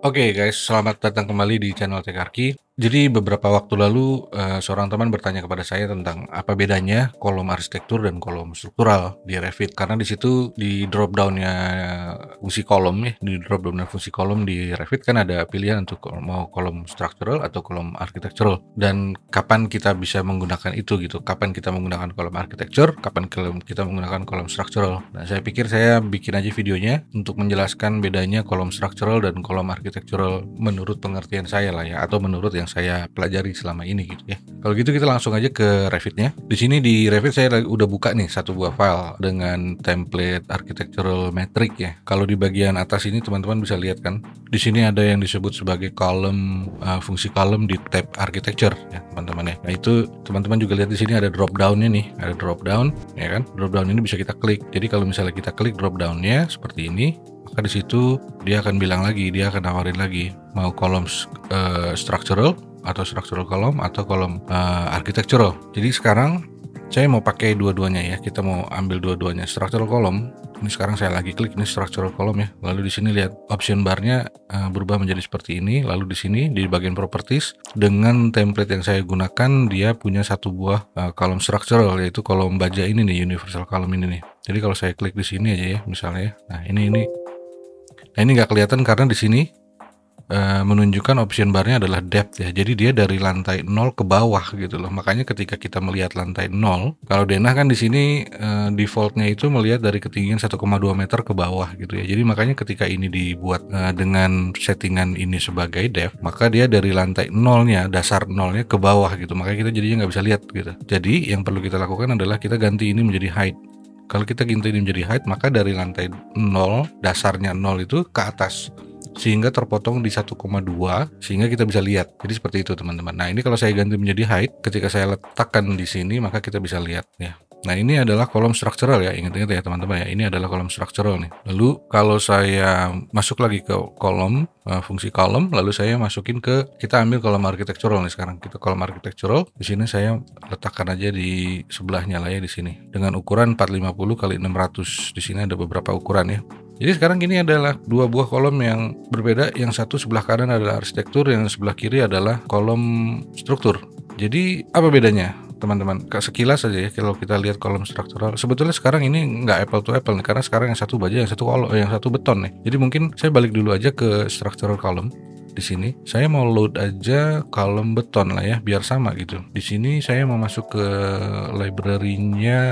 Oke guys, selamat datang kembali di channel Tekarki. Jadi beberapa waktu lalu seorang teman bertanya kepada saya tentang apa bedanya kolom arsitektur dan kolom struktural di Revit. Karena di situ di drop downnya fungsi kolom ya, di drop downnya fungsi kolom di Revit kan ada pilihan untuk mau kolom structural atau kolom architectural. Dan kapan kita bisa menggunakan itu gitu? Kapan kita menggunakan kolom architecture? Kapan kita menggunakan kolom structural? Nah, saya pikir saya bikin aja videonya untuk menjelaskan bedanya kolom structural dan kolom architectural menurut pengertian saya lah ya, atau menurut yang saya pelajari selama ini gitu ya. Kalau gitu kita langsung aja ke Revitnya. Di sini di Revit saya udah buka nih satu buah file dengan template architectural metric ya. Kalau di bagian atas ini teman-teman bisa lihat kan, di sini ada yang disebut sebagai kolom, fungsi kolom di tab architecture ya teman-teman ya. Nah itu teman-teman juga lihat di sini ada drop downnya nih, ada drop down ya kan. Drop down ini bisa kita klik. Jadi kalau misalnya kita klik drop downnya seperti ini, maka di situ dia akan bilang lagi, dia akan nawarin lagi mau kolom structural atau structural column atau kolom architectural. Jadi sekarang saya mau pakai dua-duanya ya. Kita mau ambil dua-duanya. Structural column. Ini sekarang saya lagi klik ini structural column ya. Lalu di sini lihat option barnya berubah menjadi seperti ini. Lalu di sini di bagian properties dengan template yang saya gunakan dia punya satu buah kolom structural, yaitu kolom baja ini nih, universal column ini nih. Jadi kalau saya klik di sini aja ya misalnya ya. Nah, ini. Nah, ini nggak kelihatan karena di sini menunjukkan option barnya adalah depth ya. Jadi dia dari lantai 0 ke bawah gitu loh. Makanya ketika kita melihat lantai 0, kalau denah kan di sini defaultnya itu melihat dari ketinggian 1,2 meter ke bawah gitu ya. Jadi makanya ketika ini dibuat dengan settingan ini sebagai depth, maka dia dari lantai 0-nya, dasar 0-nya ke bawah gitu. Makanya kita jadinya nggak bisa lihat gitu. Jadi yang perlu kita lakukan adalah kita ganti ini menjadi height. Kalau kita ganti ini menjadi height, maka dari lantai 0, dasarnya 0 itu ke atas, sehingga terpotong di 1,2 sehingga kita bisa lihat. Jadi seperti itu teman-teman. Nah, ini kalau saya ganti menjadi height, ketika saya letakkan di sini maka kita bisa lihat ya. Nah, ini adalah kolom structural ya. Ingat-ingat ya teman-teman ya. Ini adalah kolom structural nih. Lalu kalau saya masuk lagi ke kolom fungsi kolom, lalu saya masukin ke, kita ambil kolom architectural nih sekarang. Kita kolom architectural. Di sini saya letakkan aja di sebelahnya lah ya di sini. Dengan ukuran 450 kali 600. Di sini ada beberapa ukuran ya. Jadi sekarang ini adalah dua buah kolom yang berbeda. Yang satu sebelah kanan adalah arsitektur, yang sebelah kiri adalah kolom struktur. Jadi apa bedanya teman-teman? Sekilas saja ya, kalau kita lihat kolom struktural, sebetulnya sekarang ini nggak apple to apple nih, karena sekarang yang satu baja, yang satu beton nih. Jadi mungkin saya balik dulu aja ke structural column. Di sini saya mau load aja kolom beton lah ya, biar sama gitu. Di sini saya mau masuk ke library-nya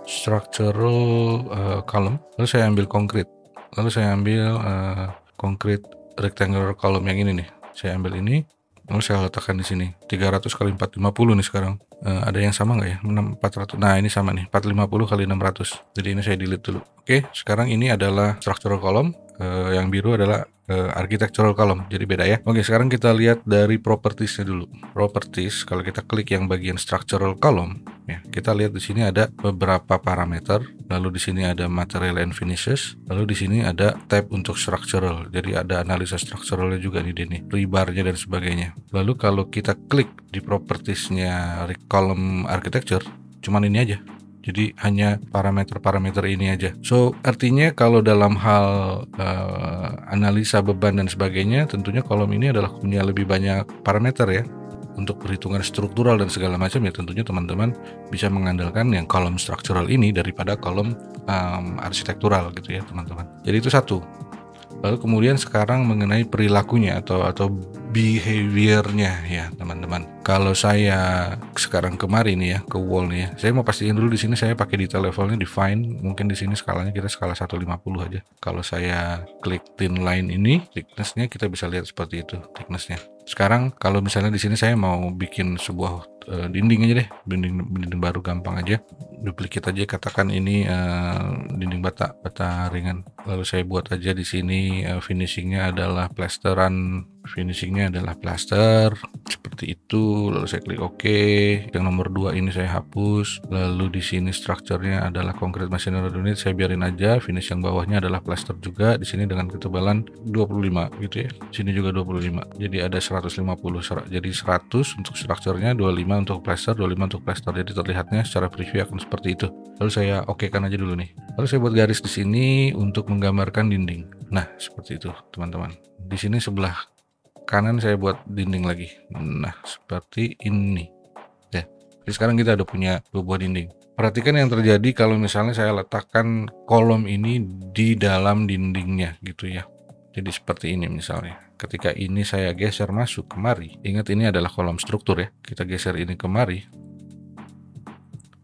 structural column, lalu saya ambil concrete. Lalu saya ambil concrete rectangular column yang ini nih. Saya ambil ini, lalu saya letakkan di sini. 300 kali 450 nih sekarang. Ada yang sama nggak ya? 400. Nah, ini sama nih, 450 kali 600. Jadi ini saya delete dulu. Oke, sekarang ini adalah structural column. Yang biru adalah architectural column, jadi beda ya. Oke, sekarang kita lihat dari propertiesnya dulu. Properties, kalau kita klik yang bagian structural column, ya, kita lihat di sini ada beberapa parameter. Lalu di sini ada material and finishes. Lalu di sini ada tab untuk structural. Jadi ada analisa strukturalnya juga nih, rebarnya dan sebagainya. Lalu kalau kita klik di propertiesnya column architecture, cuman ini aja. Jadi hanya parameter-parameter ini aja. So artinya kalau dalam hal analisa beban dan sebagainya, tentunya kolom ini adalah punya lebih banyak parameter ya. Untuk perhitungan struktural dan segala macam ya, tentunya teman-teman bisa mengandalkan yang kolom struktural ini daripada kolom arsitektural gitu ya teman-teman. Jadi itu satu. Lalu kemudian sekarang mengenai perilakunya atau behaviornya ya teman-teman. Kalau saya sekarang kemarin ya ke wall nih ya, saya mau pastiin dulu di sini saya pakai detail levelnya define. Mungkin di sini skalanya kita skala 150 aja. Kalau saya klik thin line ini, thicknessnya kita bisa lihat seperti itu thicknessnya. Sekarang kalau misalnya di sini saya mau bikin sebuah dinding aja deh, dinding baru gampang aja, duplicate aja, katakan ini dinding bata ringan. Lalu saya buat aja di sini finishingnya adalah plaster seperti seperti itu, lalu saya klik OK. Yang nomor 2 ini saya hapus. Lalu di sini strukturnya adalah concrete masonry unit, saya biarin aja. Finish yang bawahnya adalah plaster juga. Di sini dengan ketebalan 25 gitu ya. Sini juga 25. Jadi ada 150. Jadi 100 untuk strukturnya, 25 untuk plaster, 25 untuk plaster. Jadi terlihatnya secara preview akan seperti itu. Lalu saya OK-kan aja dulu nih. Lalu saya buat garis di sini untuk menggambarkan dinding. Nah, seperti itu, teman-teman. Di sini sebelah kanan saya buat dinding lagi. Nah, seperti ini. Ya. Jadi sekarang kita udah punya 2 buah dinding. Perhatikan yang terjadi kalau misalnya saya letakkan kolom ini di dalam dindingnya gitu ya. Jadi seperti ini misalnya. Ketika ini saya geser masuk kemari. Ingat ini adalah kolom struktur ya. Kita geser ini kemari.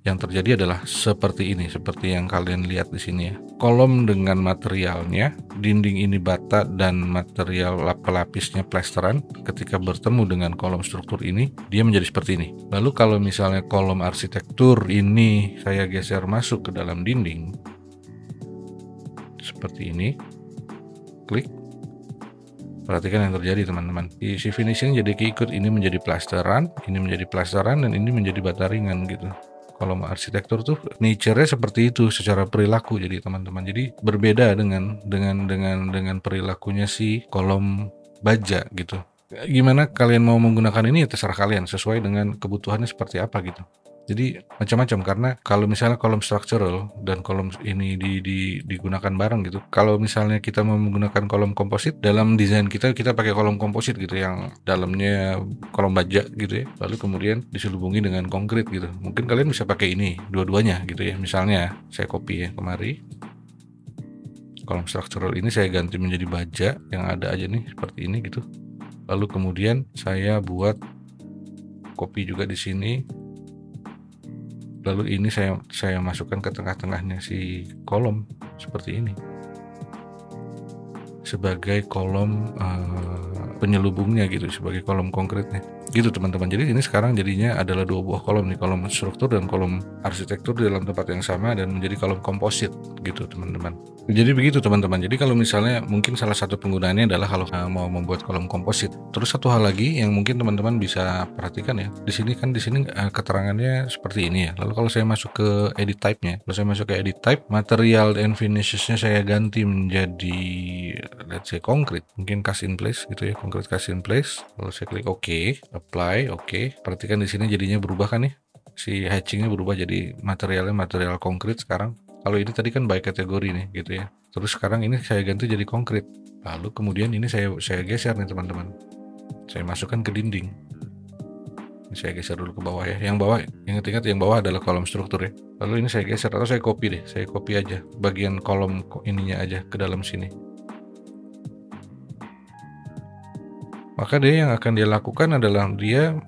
Yang terjadi adalah seperti ini, seperti yang kalian lihat di sini ya. Kolom dengan materialnya, dinding ini bata dan material pelapisnya plesteran. Ketika bertemu dengan kolom struktur ini, dia menjadi seperti ini. Lalu kalau misalnya kolom arsitektur ini saya geser masuk ke dalam dinding, seperti ini, klik. Perhatikan yang terjadi teman-teman. Si finishing jadi keikut, ini menjadi plesteran, ini menjadi plesteran, dan ini menjadi bata ringan gitu. Kolom arsitektur tuh nature-nya seperti itu secara perilaku, jadi teman-teman. Jadi berbeda dengan perilakunya si kolom baja gitu. Gimana kalian mau menggunakan ini ya terserah kalian, sesuai dengan kebutuhannya seperti apa gitu. Jadi macam-macam, karena kalau misalnya kolom structural dan kolom ini digunakan bareng gitu. Kalau misalnya kita mau menggunakan kolom komposit, dalam desain kita pakai kolom komposit gitu yang dalamnya kolom baja gitu ya. Lalu kemudian diselubungi dengan konkrit gitu. Mungkin kalian bisa pakai ini dua-duanya gitu ya. Misalnya saya copy ya kemari. Kolom structural ini saya ganti menjadi baja yang ada aja nih seperti ini gitu. Lalu kemudian saya buat copy juga di sini. Lalu ini saya masukkan ke tengah-tengahnya si kolom seperti ini sebagai kolom penyelubungnya gitu, sebagai kolom konkretnya gitu teman-teman. Jadi ini sekarang jadinya adalah 2 buah kolom nih, kolom struktur dan kolom arsitektur di dalam tempat yang sama, dan menjadi kolom komposit gitu teman-teman. Jadi begitu teman-teman. Jadi kalau misalnya mungkin salah satu penggunaannya adalah kalau mau membuat kolom komposit. Terus satu hal lagi yang mungkin teman-teman bisa perhatikan ya, di sini keterangannya seperti ini ya. Lalu kalau saya masuk ke edit type-nya, kalau saya masuk ke edit type, material and finishes-nya saya ganti menjadi let's say concrete, mungkin cast in place gitu ya, concrete cast in place. Lalu saya klik OK, apply, OK. Perhatikan di sini jadinya berubah kan ya, si hatchingnya berubah jadi materialnya material konkret sekarang. Kalau ini tadi kan by kategori nih gitu ya. Terus sekarang ini saya ganti jadi konkret. Lalu kemudian ini saya geser nih teman-teman. Saya masukkan ke dinding. Ini saya geser dulu ke bawah ya. Yang bawah, ingat-ingat yang bawah adalah kolom struktur ya. Lalu ini saya geser atau saya copy deh. Saya copy aja bagian kolom ininya aja ke dalam sini. Maka dia yang akan dia lakukan adalah dia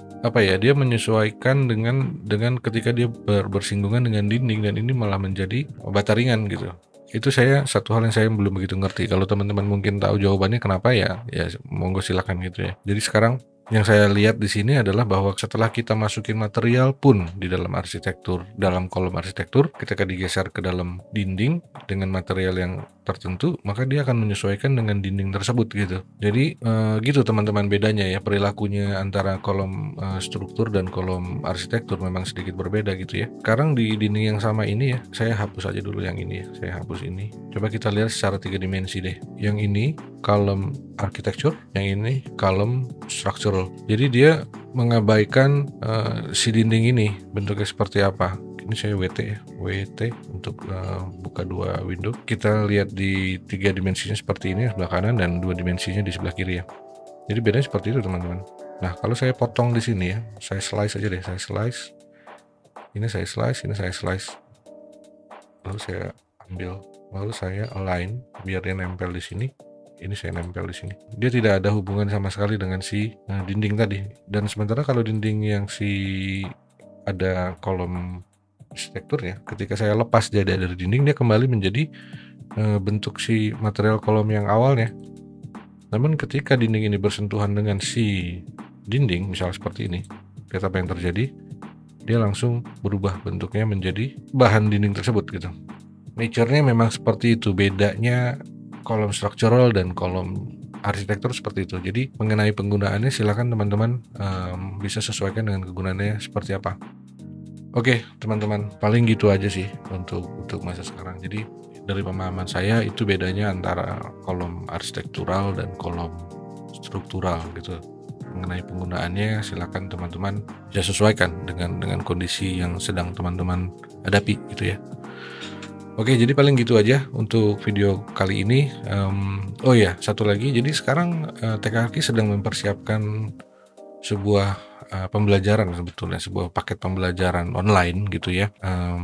menyesuaikan dengan ketika dia bersinggungan dengan dinding, dan ini malah menjadi bata ringan gitu. Itu satu hal yang saya belum begitu ngerti. Kalau teman-teman mungkin tahu jawabannya kenapa ya monggo silakan gitu ya. Jadi sekarang yang saya lihat di sini adalah bahwa setelah kita masukin material pun di dalam arsitektur, dalam kolom arsitektur, ketika digeser ke dalam dinding dengan material yang tertentu, maka dia akan menyesuaikan dengan dinding tersebut gitu. Jadi gitu teman-teman bedanya ya, perilakunya antara kolom struktur dan kolom arsitektur memang sedikit berbeda gitu ya. Sekarang di dinding yang sama ini ya, saya hapus aja dulu yang ini ya, saya hapus ini. Coba kita lihat secara 3 dimensi deh. Yang ini kolom architecture, yang ini kolom structural. Jadi dia mengabaikan si dinding ini bentuknya seperti apa. Ini saya WT untuk buka 2 window. Kita lihat di 3 dimensinya seperti ini sebelah kanan, dan 2 dimensinya di sebelah kiri ya. Jadi bedanya seperti itu teman-teman. Nah kalau saya potong di sini ya, saya slice aja deh, saya slice. Ini saya slice, ini saya slice. Lalu saya ambil, lalu saya align biar dia nempel di sini. Ini saya nempel di sini. Dia tidak ada hubungan sama sekali dengan si dinding tadi. Dan sementara kalau dinding yang ada kolom arsitekturnya, ketika saya lepas dia dari dinding, dia kembali menjadi bentuk si material kolom yang awalnya. Namun ketika dinding ini bersentuhan dengan si dinding, misalnya seperti ini, lihat apa yang terjadi? Dia langsung berubah bentuknya menjadi bahan dinding tersebut gitu. Nature-nya memang seperti itu. Bedanya kolom structural dan kolom arsitektur seperti itu. Jadi mengenai penggunaannya silakan teman-teman bisa sesuaikan dengan kegunaannya seperti apa. Oke, teman-teman, paling gitu aja sih untuk masa sekarang. Jadi dari pemahaman saya itu bedanya antara kolom arsitektural dan kolom struktural gitu. Mengenai penggunaannya silakan teman-teman bisa sesuaikan dengan kondisi yang sedang teman-teman hadapi gitu ya. Oke, jadi paling gitu aja untuk video kali ini. Oh ya, satu lagi. Jadi sekarang TKRK sedang mempersiapkan sebuah pembelajaran, sebetulnya sebuah paket pembelajaran online gitu ya,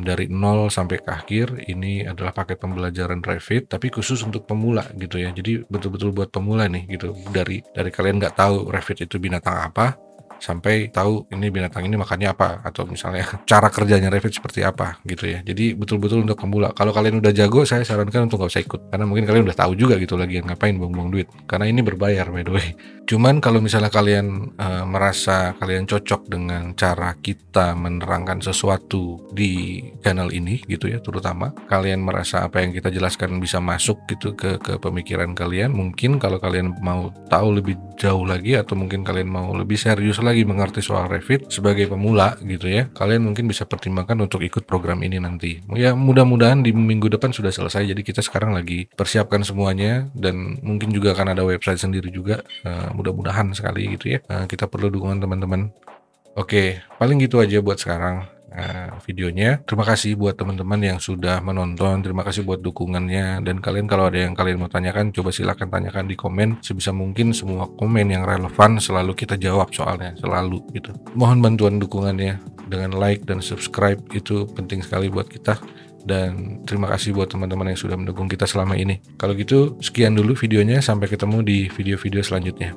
dari nol sampai ke akhir. Ini adalah paket pembelajaran Revit tapi khusus untuk pemula gitu ya. Jadi betul-betul buat pemula nih gitu, dari kalian nggak tahu Revit itu binatang apa sampai tahu ini binatang ini makannya apa, atau misalnya cara kerjanya Revit seperti apa gitu ya. Jadi betul-betul untuk pemula. Kalau kalian udah jago, saya sarankan untuk nggak usah ikut, karena mungkin kalian udah tahu juga gitu lagi ngapain buang-buang duit, karena ini berbayar by the way. Cuman kalau misalnya kalian merasa kalian cocok dengan cara kita menerangkan sesuatu di channel ini gitu ya, terutama kalian merasa apa yang kita jelaskan bisa masuk gitu ke pemikiran kalian, mungkin kalau kalian mau tahu lebih jauh lagi atau mungkin kalian mau lebih serius lagi mengerti soal Revit sebagai pemula gitu ya, kalian mungkin bisa pertimbangkan untuk ikut program ini nanti. Ya mudah-mudahan di minggu depan sudah selesai. Jadi kita sekarang lagi persiapkan semuanya, dan mungkin juga akan ada website sendiri juga. Mudah-mudahan sekali gitu ya. Kita perlu dukungan teman-teman. Oke, paling gitu aja buat sekarang videonya. Terima kasih buat teman-teman yang sudah menonton. Terima kasih buat dukungannya. Dan kalian kalau ada yang kalian mau tanyakan, coba silakan tanyakan di komen. Sebisa mungkin semua komen yang relevan selalu kita jawab, soalnya selalu gitu. Mohon bantuan dukungannya dengan like dan subscribe, itu penting sekali buat kita. Dan terima kasih buat teman-teman yang sudah mendukung kita selama ini. Kalau gitu sekian dulu videonya, sampai ketemu di video-video selanjutnya.